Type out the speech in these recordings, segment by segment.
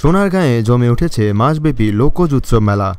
সোনারগাঁয়ে জমে উঠেছে মাসব্যাপী লোকজ উৎসব মেলা।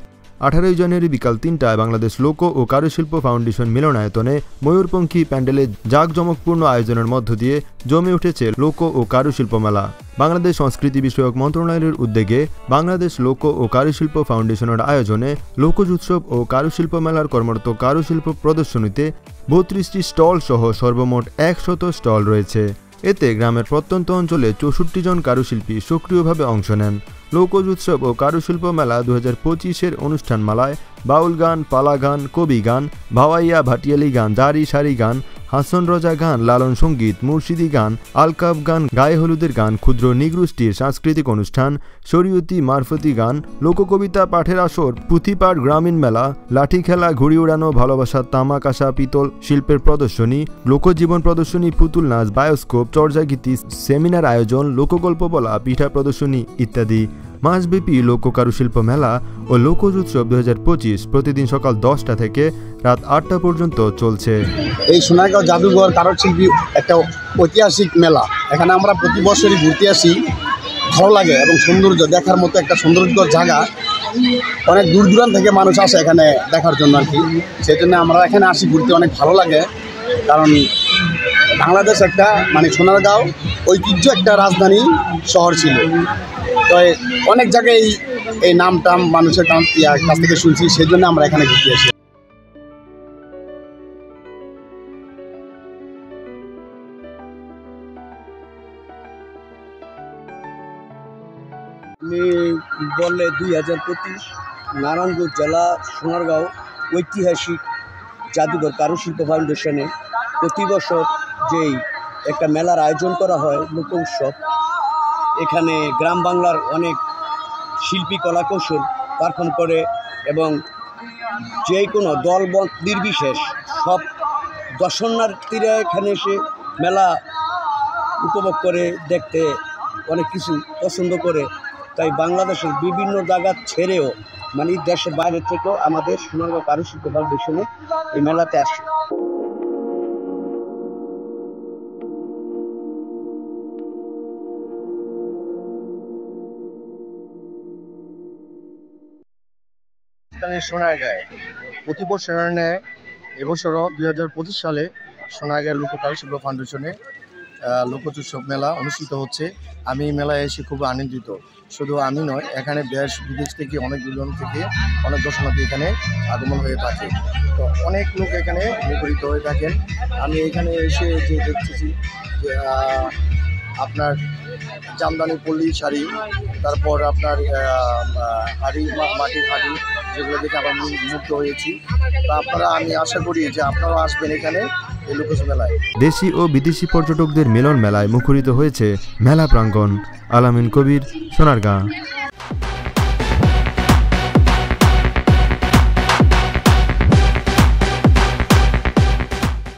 18 জানুয়ারি বিকাল 3টায় বাংলাদেশ লোক ও কারুশিল্প ফাউন্ডেশন মিলনায়তনে ময়ূরপঙ্খী প্যান্ডেলে জাঁকজমকপূর্ণ আয়োজনের মধ্য দিয়ে জমে উঠেছে লোক ও কারুশিল্প মেলা। বাংলাদেশ সংস্কৃতি বিষয়ক মন্ত্রণালয়ের উদ্যোগে বাংলাদেশ লোক ও কারুশিল্প ফাউন্ডেশনের আয়োজনে লোকজ উৎসব ও কারুশিল্প মেলার কর্মরত কারুশিল্প প্রদর্শনীতে 32টি স্টল সহ সর্বমোট 100 স্টল রয়েছে। এতে গ্রামের প্রত্যন্ত অঞ্চলে 64 জন কারুশিল্পী সক্রিয়ভাবে অংশ নেন। লোকজ উৎসব ও কারুশিল্প মেলা 2025-এর অনুষ্ঠানমালায় বাউল গান, পালা গান, কবি গান, ভাওয়াইয়া ভাটিয়ালি গান, দাড়ি সারি গান, হাসন রজা গান, লালন সঙ্গীত, মুর্শিদি গান, আলকাপ গান, গায়ে হলুদের গান, ক্ষুদ্র নিগোষ্ঠীর সাংস্কৃতিক অনুষ্ঠান, শরীয়তি মারফতি গান, লোককবিতা পাঠের আসর, পুঁথিপাঠ, গ্রামীণ মেলা, লাঠি খেলা, ঘুড়ি উড়ানো, ভালোবাসা, তামাক আশা, পিতল শিল্পের প্রদর্শনী, লোকজীবন প্রদর্শনী, পুতুল নাচ, বায়োস্কোপ, চর্যাগীতি, সেমিনার আয়োজন, লোকগল্প বলা, পিঠা প্রদর্শনী ইত্যাদি। মাসব্যাপী লোক কারুশিল্প মেলা ও লোকজ উৎসব 2025 প্রতিদিন সকাল 10টা থেকে রাত 8টা পর্যন্ত চলছে। এই সোনারগাঁও জাদুঘর কারুশিল্পী একটা ঐতিহাসিক মেলা। এখানে আমরা প্রতি বছরই ঘুরতে আসি, ভালো লাগে এবং সৌন্দর্য দেখার মতো একটা সৌন্দর্য জায়গা। অনেক দূর দূরান্ত থেকে মানুষ আসে এখানে দেখার জন্য আর কি। সেই জন্য আমরা এখানে আসি ঘুরতে, অনেক ভালো লাগে। কারণ বাংলাদেশ একটা সোনারগাঁও ঐতিহ্য একটা রাজধানী শহর ছিল। তো অনেক জায়গায় এই নাম মানুষের কাছ থেকে শুনছি, সেই জন্য আমরা এখানে ঘুরতে আসি। আমি বললে 2025 নারায়ণগঞ্জ জেলা সোনারগাঁও ঐতিহাসিক জাদুঘর কারুশিল্প ফাউন্ডেশনে প্রতি বছর যেই একটা মেলার আয়োজন করা হয় লোক উৎসব। এখানে গ্রাম বাংলার অনেক শিল্পী কলাকৌশল পারফর্ম করে এবং যে কোনো দল নির্বিশেষ সব দর্শনার্থীরা এখানে এসে মেলা উপভোগ করে, দেখতে অনেক কিছু পছন্দ করে। তাই বাংলাদেশের বিভিন্ন জায়গা ছেড়েও দেশের বাইরে থেকেও আমাদের সোনারগাঁও কারুশিল্প ফাউন্ডেশনে এই মেলাতে আসে। সোনারগাঁয়ে প্রতি বছরের ন্যায় এবছরও 2025 সালে সোনারগাঁয়ের লোক কারুশিল্প ফাউন্ডেশনে লোকজ উৎসব মেলা অনুষ্ঠিত হচ্ছে। আমি এই মেলায় এসে খুব আনন্দিত। শুধু আমি নয়, এখানে দেশ বিদেশ থেকে অনেক দূর থেকে অনেক দর্শনার্থী এখানে আগমন হয়ে থাকে। তো অনেক লোক এখানে মুখরিত হয়ে থাকেন। আমি এখানে এসে যে দেখতেছি যে আপনার জামদানি পল্লী শাড়ি, তারপর আপনার হাড়ি, মাটির হাড়ি, যেগুলো দেখে আমরা মুগ্ধ হয়েছি। তা আমি আশা করি যে আপনারাও আসবেন এখানে এই লোকজ মেলায়। দেশি ও বিদেশি পর্যটকদের মিলন মেলায় মুখরিত হয়েছে মেলা প্রাঙ্গণ। আলামিন কবির, সোনারগাঁ।